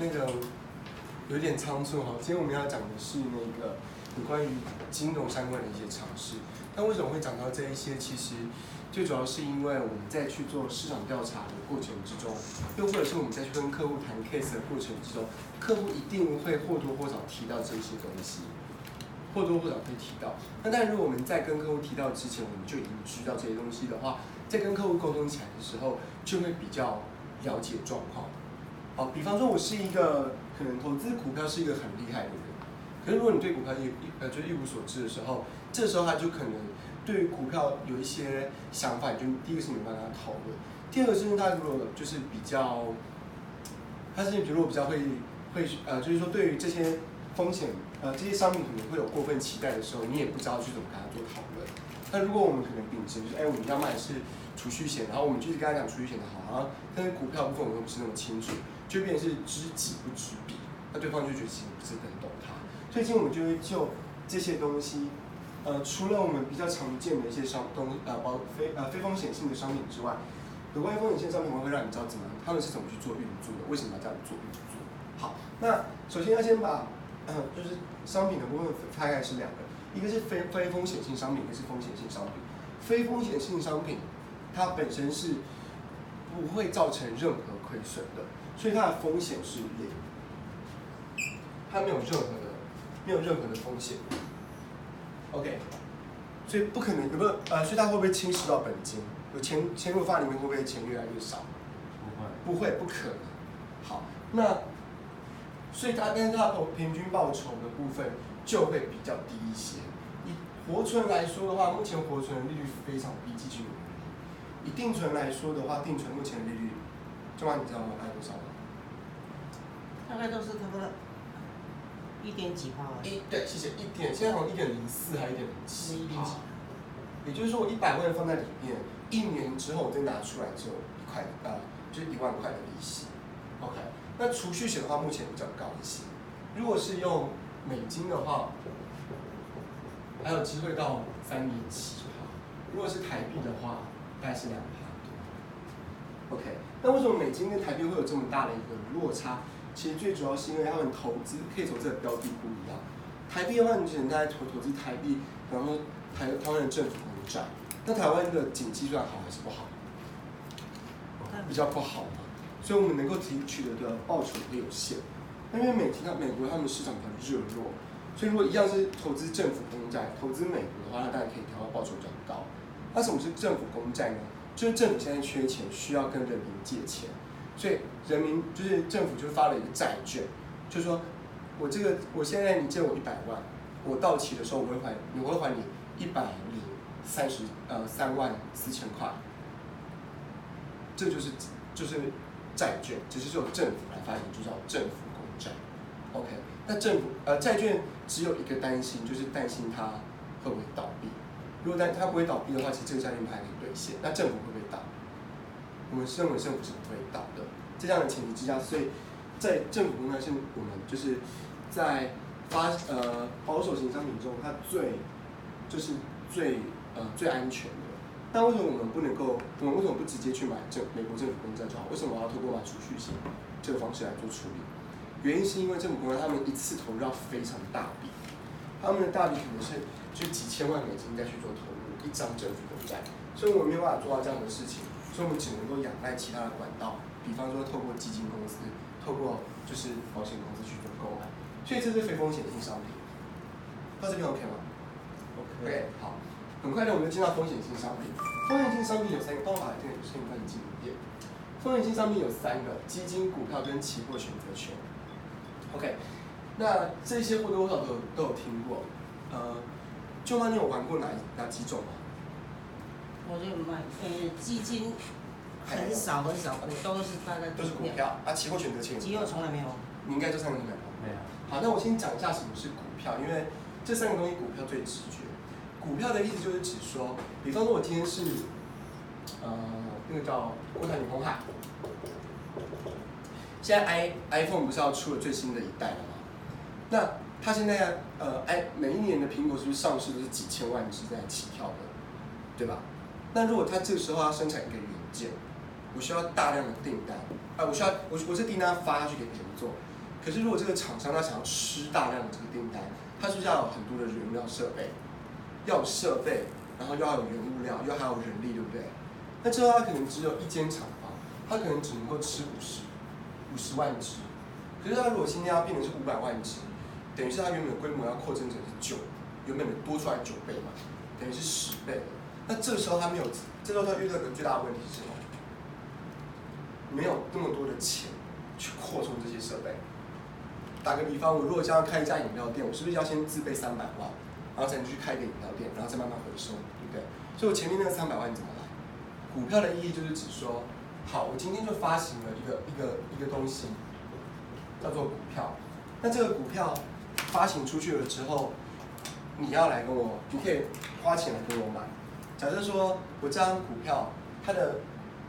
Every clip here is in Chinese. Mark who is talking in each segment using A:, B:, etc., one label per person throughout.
A: 那个有点仓促哈。今天我们要讲的是那个有关于金融相关的一些常识。那为什么会讲到这一些？其实最主要是因为我们在去做市场调查的过程之中，又或者是我们在去跟客户谈 case 的过程之中，客户一定会或多或少提到这些东西。或多或少会提到。那但如果我们在跟客户提到之前，我们就已经知道这些东西的话，在跟客户沟通起来的时候，就会比较了解状况。好，比方说我是一个可能投资股票是一个很厉害的人，可是如果你对股票就是一无所知的时候，这时候他就可能对于股票有一些想法，你就第一个是没办法跟他讨论，第二个是他如果就是比较，他是如果比较会就是说对于这些风险。这些商品可能会有过分期待的时候，你也不知道去怎么跟他做讨论。那如果我们可能秉持就是，我们要卖的是储蓄险，然后我们就是跟他讲储蓄险的好，然后但是股票部分我们不是那么清楚，就变成是知己不知彼，那对方就觉得其实不是很懂他。所以今天我们就会就这些东西，除了我们比较常见的一些非风险性的商品之外，有关于风险性商品，我会让你知道他们是怎么去做运作的，为什么要这样做运作。好，那首先要先把就是商品的部分大概是两个，一个是非风险性商品，一个是风险性商品。非风险性商品，它本身是不会造成任何亏损的，所以它的风险是零，它没有任何的风险。OK， 所以不可能所以它会不会侵蚀到本金？有钱如果放里面，会不会钱越来越少？不会，不可能。好，那。所以但是它的平均报酬的部分就会比较低一些。以活存来说的话，目前活存的利率非常低，基金利率。以定存来说的话，定存目前的利率，中华你知道吗？大概多少吗？
B: 大概都是差不多1.几%。
A: 对，谢谢1.，现在好像1.04还1.07。
B: 1.7。
A: 也就是说，我100万放在里面，1年之后我再拿出来只有就是1万块的利息。OK。那储蓄险的话，目前比较高一些。如果是用美金的话，还有机会到3.7%。如果是台币的话，大概是2%多。OK， 那为什么美金跟台币会有这么大的一个落差？其实最主要是因为他们可以投资的标的不一样。台币的话，你只能在投资台币，比方说台湾的政府公债。那台湾的景气算好还是不好？比较不好嘛。所以我们能够取得的报酬也有限。那因为美国他们市场比较热络，所以如果一样是投资政府公债，投资美国的话，那当然可以调到报酬比较高。那什么是政府公债呢？就是政府现在缺钱，需要跟人民借钱，所以就是政府就发了一个债券，就是说我现在你借我100万，我到期的时候我会还你103万4千块，这就是债券，只是由政府来发行，就叫政府公债。OK， 那债券只有一个担心，就是担心它会不会倒闭。如果它不会倒闭的话，其实这个债券它还可以兑现。那政府会不会倒？我们认为政府是不会倒的。在这样的前提之下，所以在政府公债是我们就是在保守型商品中，它最安全的。那为什么我们为什么不直接去买美国政府公债就好？为什么我要透过买储蓄险这个方式来做处理？原因是因为政府公债他们一次投入要非常大笔，他们的大笔可能是就几千万美金再去做投入一张政府公债，所以我们没有办法做到这样的事情，所以我们只能够仰赖其他的管道，比方说透过基金公司，透过就是保险公司去做购买，所以这是非风险性商品。到这边 OK 吗 ？OK， 好。很快的，我们就进到风险性商品。风险性商品有3个，帮我把这个先翻进一页。风险性商品有3个：基金、股票跟期货选择权。OK， 那这些或多或少都有听过。舅妈，你有玩过哪几种吗？
B: 我就买基金很少，都是大概
A: 都是股票啊，期货选择权。
B: 期货从来没有。
A: 你应该这3个都没有。
C: 没有。
A: 好，那我先讲一下什么是股票，因为这3个东西股票最直觉。股票的意思就是指说，比方说我今天是，那个叫国泰永鸿海，现在 iPhone 不是要出了最新的一代了吗？那它现在每一年的苹果是不是上市都是几千万只在起跳的，对吧？那如果它这个时候要生产一个元件，我需要大量的订单，我这订单发下去给别人做，可是如果这个厂商他想要吃大量的这个订单，他是不是要有很多的原料设备，要有设备，然后又要有原物料，又还有人力，对不对？那这他可能只有一间厂房，他可能只能够吃50万只。可是他如果今天要变成是500万只，等于是他原本的规模要扩增成是9，原本的多出来9倍嘛，等于是10倍了。那这时候他没有，这时候他遇到一个最大的问题是什么？没有那么多的钱去扩充这些设备。打个比方，我如果将要开一家饮料店，我是不是要先自备300万，然后才能去开一个饮料店，然后再慢慢回收，对不对？所以我前面那个300万怎么来？股票的意义就是指说，好，我今天就发行了一个东西，叫做股票。那这个股票发行出去了之后，你要来跟我，你可以花钱来跟我买。假设说我这张股票，它的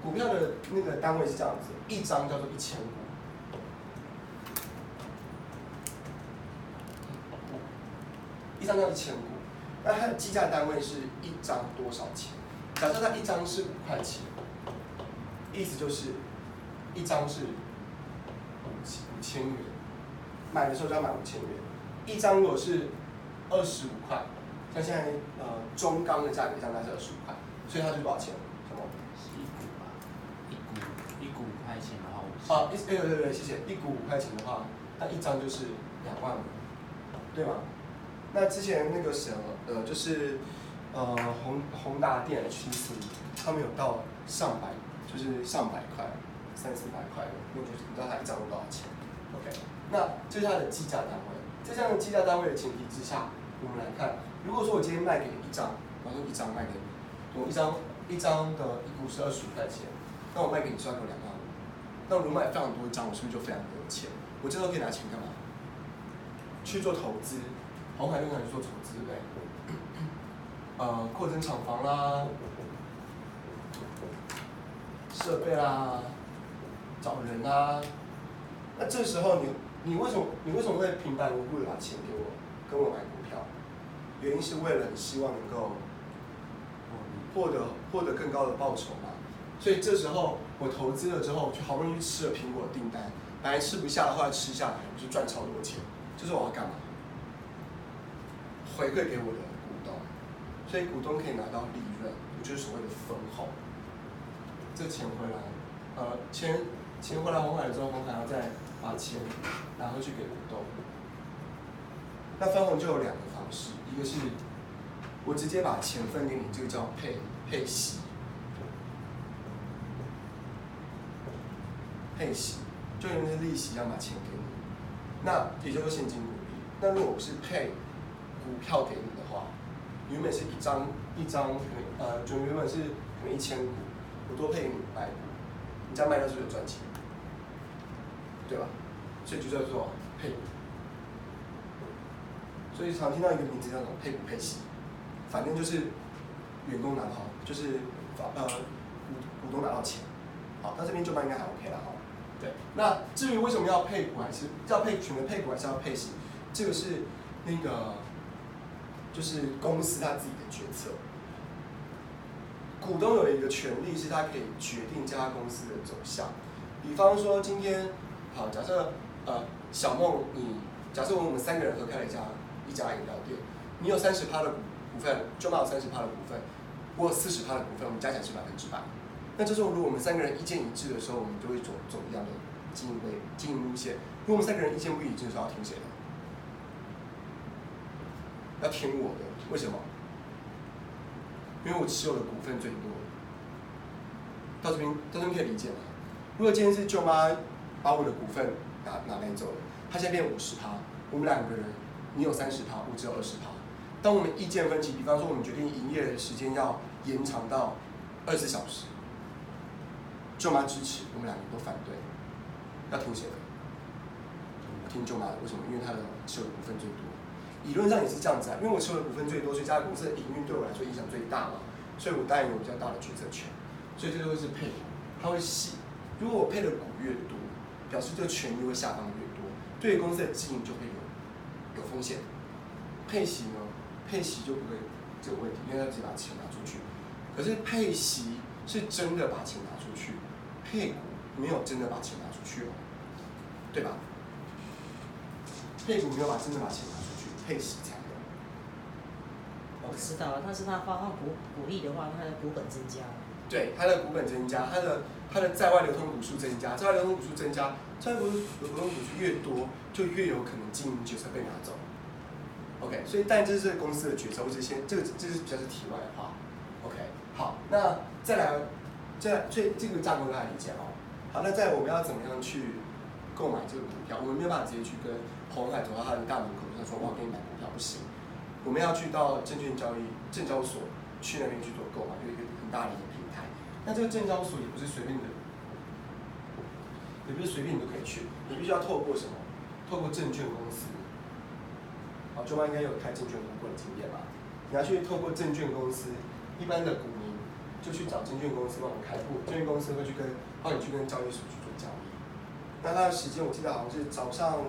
A: 股票的那个单位是这样子，一张叫做1000股。一张叫1000股，那它的计价单位是一张多少钱？假设它一张是5块钱，意思就是一张是5000元，买的时候就要买5000元。一张如果是25块，像现在中钢的价格上大概是25块，所以它是多少钱？什么？
C: 是1股吧？一股5块钱的话50。
A: 对，谢谢。一股5块钱的话，那一张就是2万五，对吗？那之前那个什么就是宏达电 H4，他们有到上百块，300-400块的，那就是你知道它一张有多少钱 ？OK， 那这是它的计价单位。在这样的计价单位的前提之下，我们来看，如果说我今天卖给你一张，然后一张卖给你，我一张的一股是25块钱，那我卖给你是要给我2万5，那我如果买非常多张，我是不是就非常多的钱？我这时候可以拿钱干嘛？去做投资。鸿海用来做投资，对不对？扩增厂房啦，设备啦，找人啦。那这时候你为什么会平白无故的把钱给我，跟我买股票？原因是为了你希望能够获得更高的报酬嘛。所以这时候我投资了之后，就好不容易吃了苹果的订单，本来吃不下的话吃下来，我就赚超多钱。这是我要干嘛？回馈给我的股东，所以股东可以拿到利润，也就是所谓的分红。这钱回来，钱回来鸿海之后，鸿海要再把钱拿回去给股东。那分红就有2个方式，一个是我直接把钱分给你，这个叫配息，就因为是利息要把钱给你，那也就是现金股利。那如果我是配股票给你的话，原本是一张可能就原本是可能1000股，我多配给你500股，你这样卖掉是不是有赚钱？对吧？所以就叫做配股。所以常听到一个名字叫做配股配息，反正就是员工拿到，就是股东拿到钱。好，那这边就卖应该还 OK 了哈。对，那至于为什么要配股还是选择配股还是要配息，这个是那个。就是公司他自己的决策，股东有一个权利是他可以决定这家公司的走向。比方说今天，好，假设小梦假设我们3个人合开了一家饮料店，你有30%的股份，就卖有30%的股份，我有40%的股份，我们加起来是100%。那这时候如果我们3个人意见一致的时候，我们就会走一样的经营路线。如果我们3个人意见不一致的时候，要听谁的？要听我的，为什么？因为我持有的股份最多。到这边可以理解吗？如果今天是舅妈把我的股份拿走了，她现在变50%，我们2个人，你有30%，我只有20%。当我们意见分歧，比方说我们决定营业的时间要延长到24小时，舅妈支持，我们2个都反对，要听谁的？听舅妈的，为什么？因为她的持有的股份最多。理论上也是这样子啊，因为我持有的股份最多，所以这家公司的营运对我来说影响最大嘛，所以我当然有比较大的决策权。所以这就会是配股，它会细。如果我配的股越多，表示这个权益会下放越多，对于公司的经营就会有风险。配息呢，配息就不会这个问题，因为它直接把钱拿出去。可是配息是真的把钱拿出去，配股没有真的把钱拿出去哦，对吧？配股没有真的把钱拿出去，配息才有。
B: 我知道了，但是他发放股利的话，他的股本增加了。
A: 对，它的股本增加，它的在外流通股数增加，在外流通股数增加，在外流通股数越多，就越有可能经营决策被拿走。OK， 所以但这是公司的决策，我只先这是比较是题外话。OK， 好，那再来，所以这个架构大家理解哦。好，那我们要怎么样去购买这个股票？我们没有办法直接去跟鸿海走到他的大门口，他说我要给你买股票，不行。我们要去到证交所去那边去做购买，有一个很大的一个平台。那这个证交所也不是随便的，也不是随便你都可以去，你必须要透过什么？透过证券公司。好，周妈应该有开证券公司的经验吧？你要去透过证券公司，一般的股民就去找证券公司帮我们开户，证券公司会帮你去跟交易所去做交易。那它的时间我记得好像是早上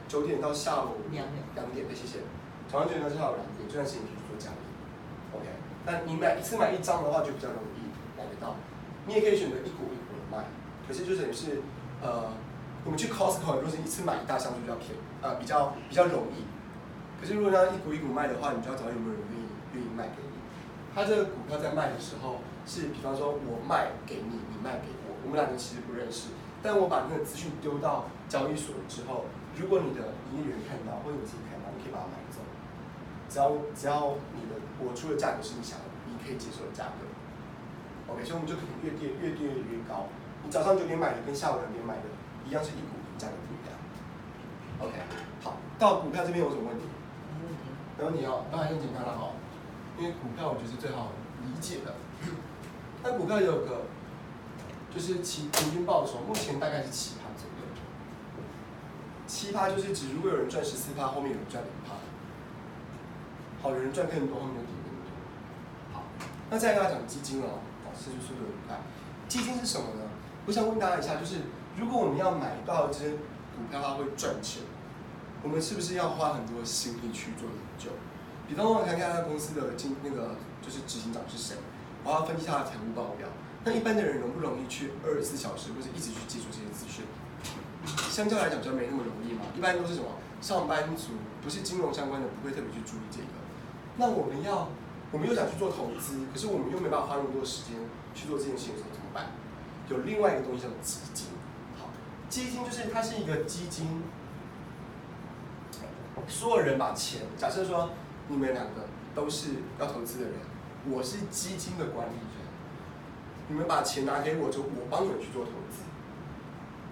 A: 9点到下午2点，对，谢谢。早上9点到下午2点，这段时间可以去做交易。OK， 那你一次买1张的话就比较容易买得到。你也可以选择一股一股的卖，可是就等于是我们去 Costco 如果是一次买1大箱就比较便宜，比较容易。可是如果要一股一股卖的话，你就要找有没有人愿意卖给你。他这个股票在卖的时候是，比方说我卖给你，你卖给我，我们两个其实不认识，但我把那个资讯丢到交易所之后，如果你的营业员看到或者你自己看到，你可以把它买走。只要我出的价格是你可以接受的价格。OK， 所以我们就可能越跌越高。你早上9点买的跟下午2点买的一样，是一股价格不一样。OK， 好，到股票这边有什么问题？没问题哦，当然很简单了哈，因为股票我觉得是最好理解的。那股票有个就是平均报酬，目前大概是7%左右。7%就是指如果有人赚14%，后面有人赚0%。好，有人赚更多，后面就跌更多。好，那再跟大家讲基金了，速度很快。基金是什么呢？我想问大家一下，就是如果我们要买到这些股票，它会赚钱。我们是不是要花很多心力去做研究？比方说，看看他公司的就是执行长是谁，我要分析他的财务报表。那一般的人容不容易去24小时或者一直去接触这些资讯？相较来讲，就没那么容易嘛。一般都是什么上班族，不是金融相关的，不会特别去注意这个。那我们又想去做投资，可是我们又没办法花那么多时间去做这件事情的时候怎么办？有另外一个东西叫做基金。好，基金就是它是一个基金。所有人把钱，假设说你们两个都是要投资的人，我是基金的管理人，你们把钱拿给我之后，我帮你们去做投资，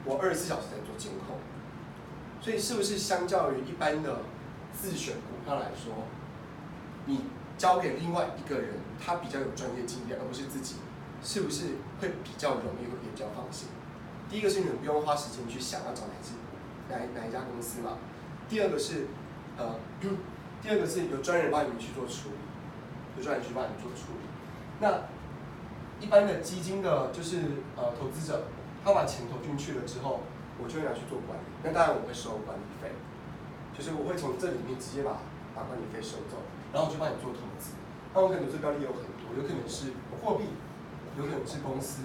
A: 我24小时在做监控，所以是不是相较于一般的自选股票来说，你交给另外一个人，他比较有专业经验，而不是自己，是不是会比较容易，会比较放心？第一个是你们不用花时间去想要找哪一家公司嘛。第二个是有专人帮你们去做处理，那一般的基金的，就是投资者，他把钱投进去了之后，我就会拿去做管理。那当然我会收管理费，就是我会从这里面直接把管理费收走，然后我就帮你做投资。那我可能投资标的有很多，有可能是货币，有可能是公司，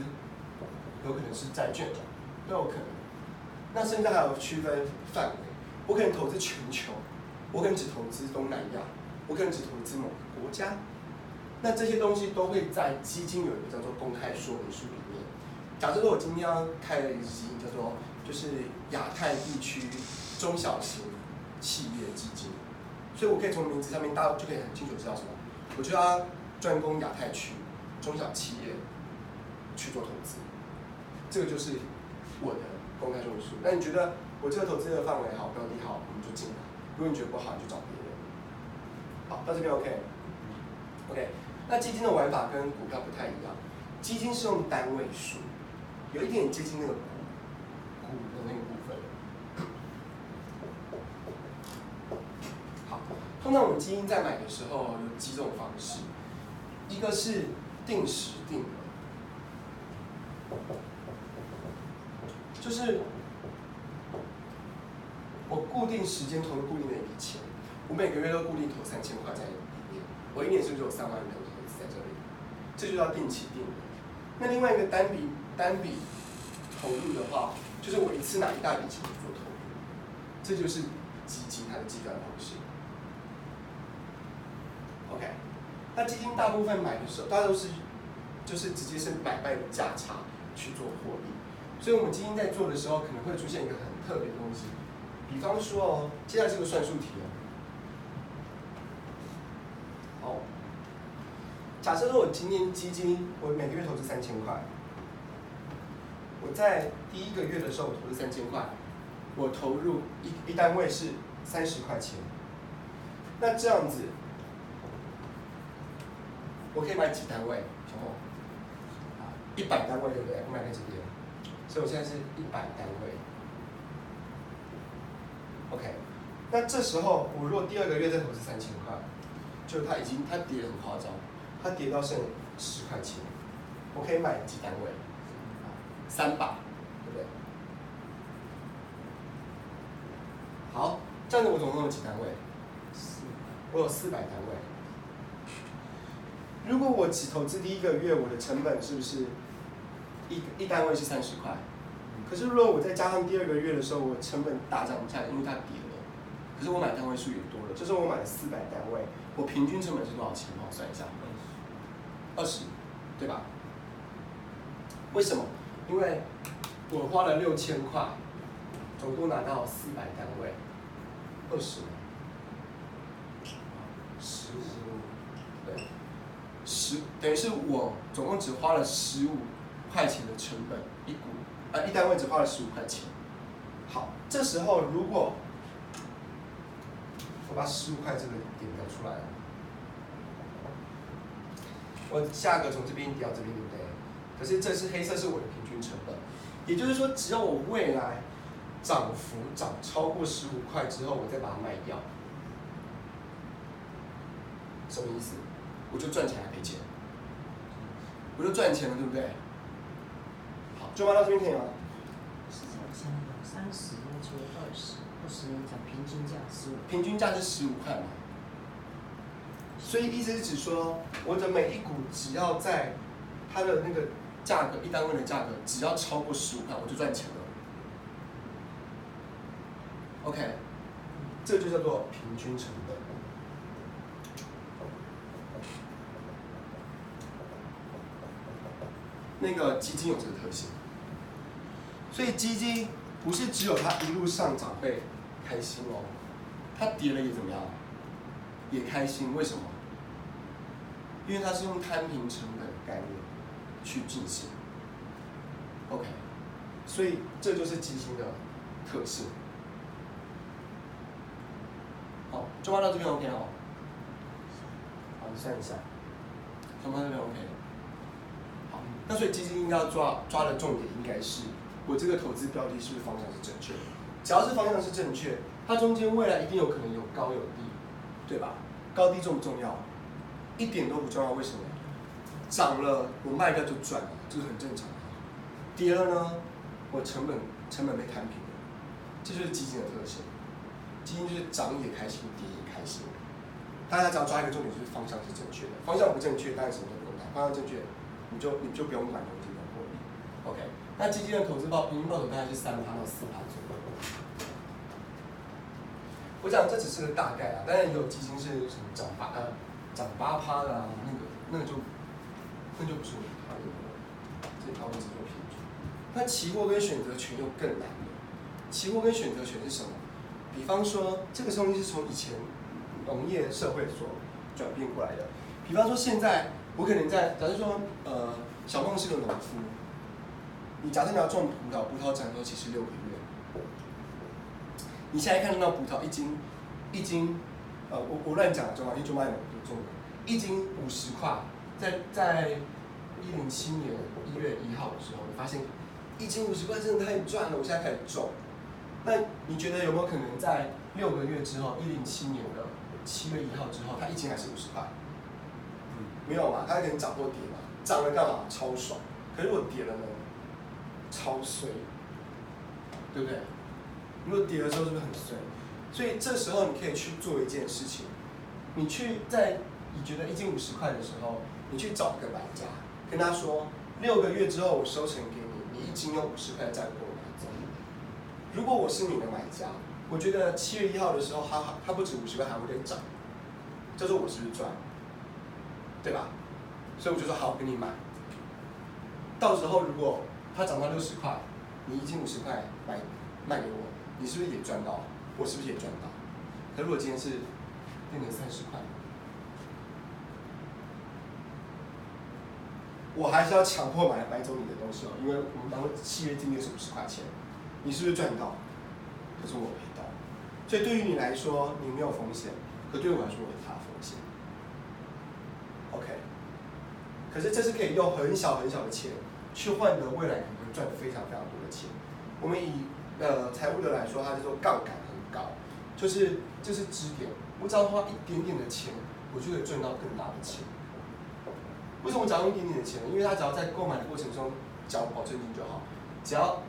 A: 有可能是债券，都有可能。那甚至还有区分范围。我可能投资全球，我可能只投资东南亚，我可能只投资某个国家。那这些东西都会在基金有一个叫做公开说明书里面。假设说我今天要开了一个基金，叫做就是亚太地区中小型企业基金，所以我可以从名字上面大家就可以很清楚知道什么，我就要专攻亚太区中小企业去做投资，这个就是我的公开说明书。那你觉得？我这个投资的范围好，标的好，我们就进来。如果你觉得不好，你就找别人。好，到这边 OK。那基金的玩法跟股票不太一样，基金是用单位数，有一点接近那个股的那个部分。好，通常我们基金在买的时候有几种方式，一个是定时定额，就是我固定时间投入固定的一笔钱，我每个月都固定投3000块在里面，我1年是不是有3万元投资在这里？这就叫定期定额。那另外一个单笔投入的话，就是我一次拿一大笔钱做投入，这就是基金它的计算方式。OK， 那基金大部分买的时候，大家都是就是直接是买卖的价差去做获利，所以我们基金在做的时候可能会出现一个很特别的东西，比方说哦，接下来是个算术题哦。好，假设说我今天基金我每个月投资3000块，我在第一个月的时候我投资3000块，我投入一单位是30块钱，那这样子。我可以买几单位？小梦，100单位对不对？我买在这边，所以我现在是100单位。OK， 那这时候我如果第二个月再投资3000块，就它跌得很夸张，它跌到剩10块钱，我可以买几单位？300，对不对？好，这样子我总共有几单位？我有400单位。如果我只投资第一个月，我的成本是不是一单位是30块？可是如果我再加上第二个月的时候，我成本大涨下来，因为它跌了，可是我买单位数也多了，就是我买了400单位，我平均成本是多少钱？帮我算一下，20，对吧？为什么？因为我花了6000块，总共拿到400单位，20，15，对。等于是我总共只花了15块钱的成本，一单位只花了15块钱。好，这时候如果我把15块这个点标出来了，我下个从这边点到这边，对不对？可是这是黑色，是我的平均成本，也就是说，只要我未来涨幅涨超过15块之后，我再把它卖掉，什么意思？我就赚钱还赔钱，我就赚钱了，对不对？好，就卖到这边可以吗？
B: 是这样想的，30除以20，20年讲平均价15。
A: 平均价是15块嘛，所以意思是指说，我的每一股只要在它的那个价格，一单位的价格只要超过15块，我就赚钱了。OK， 这就叫做平均成本。那个基金有这个特性，所以基金不是只有它一路上涨会开心哦，它跌了也怎么样？也开心，为什么？因为它是用摊平成本的概念去进行。OK， 所以这就是基金的特性。好，就挖到这边 OK 哦。好，你算一下，就挖到这边 OK。那所以基金应该要抓的重点应该是，我这个投资标的是不是方向是正确的？只要是方向是正确，它中间未来一定有可能有高有低，对吧？高低重不重要？一点都不重要，为什么？涨了我卖掉就赚了，这是很正常的。跌了呢，我成本被摊平了，这就是基金的特性。基金就是涨也开心，跌也开心。大家只要抓一个重点，就是方向是正确的。方向不正确，当然什么都不用谈。方向正确。你就不用管投资的获利 ，OK？ 那基金的投资平均报酬大概是3%到4%左右。我讲这只是个大概啊，当然也有基金是什么涨8%的啊，那个就不是我们讨论的，这讨论只做平均。那期货跟选择权又更难了。期货跟选择权是什么？比方说，这个东西是从以前农业社会所转变过来的。比方说现在。我可能假设说，小梦是个农夫，你假设你要种葡萄长周期是6个月，你现在看到葡萄一斤，我乱讲中华一就卖了就中了，1斤50块，在107年1月1号的时候，你发现1斤50块真的太赚了，我现在开始种，那你觉得有没有可能在6个月之后，107年的7月1号之后，它1斤还是50块？没有嘛，它可能涨或跌嘛，涨了干嘛？超爽。可是如果跌了呢？超衰，对不对？如果跌的时候是不是很衰？所以这时候你可以去做一件事情，你觉得1斤50块的时候，你去找一个买家，跟他说6个月之后我收成给你，你1斤用50块的价格给我拿走。如果我是你的买家，我觉得7月1号的时候，它不止50块，还会再涨，这时候我是不是赚？对吧？所以我就说好，给你买。到时候如果它涨到60块，你1斤50块卖给我，你是不是也赚到？我是不是也赚到？可如果今天是变成30块，我还是要强迫买走你的东西哦，因为我们当契约金额是50块钱，你是不是赚到？可是我赔到。所以对于你来说，你没有风险，可对我来说，我很大风险。OK， 可是这是可以用很小很小的钱去换得未来可能会赚非常非常多的钱。我们以财务的来说，它叫做杠杆很高，就是这是支点，我只要花一点点的钱，我就可以赚到更大的钱。为什么只要用一点点的钱呢？因为它只要在购买的过程中缴保证金就好。只要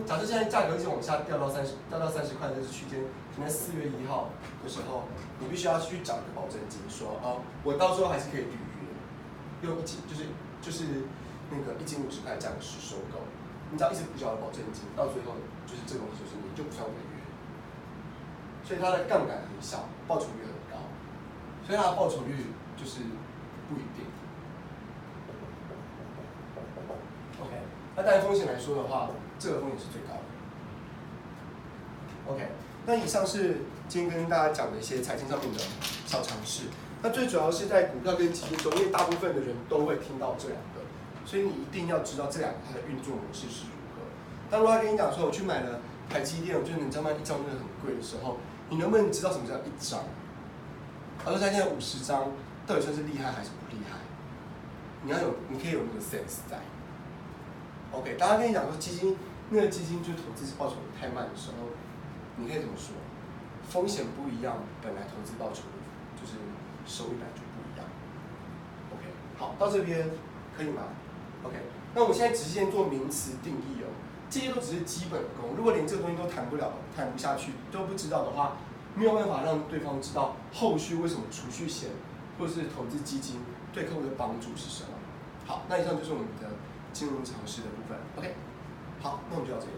A: 假设现在价格一直往下掉到30块这个区间，可能4月1号的时候，你必须要去缴个保证金，说我到时候还是可以履约，用就是那个1斤50块这样去收购。你只要一直不缴保证金，到最后就是这个东西就是你就不算违约。所以它的杠杆很小，报酬率很高，所以它的报酬率就是不一定。OK， 那当然风险来说的话，这个风险是最高的。OK， 那以上是今天跟大家讲的一些财经上面的小常识。那最主要是在股票跟基金中，因为大部分的人都会听到这两个，所以你一定要知道这两个它的运作模式是如何。那如果他跟你讲说，我去买了台积电，我觉得你知道吗？一张真的很贵的时候，你能不能知道什么叫一张？他说他现在50张，到底算是厉害还是不厉害？你可以有那个 sense 在。OK， 大家跟你讲说那个基金就投资报酬率太慢的时候，你可以怎么说？风险不一样，本来投资报酬率就是收益本来就不一样。OK， 好，到这边可以吗 ？OK， 那我们现在只是先做名词定义哦，这些都只是基本功。如果连这个东西都谈不下去，都不知道的话，没有办法让对方知道后续为什么储蓄险或是投资基金对客户的帮助是什么。好，那以上就是我们的金融常识的部分。OK， 好，那我们就到这里。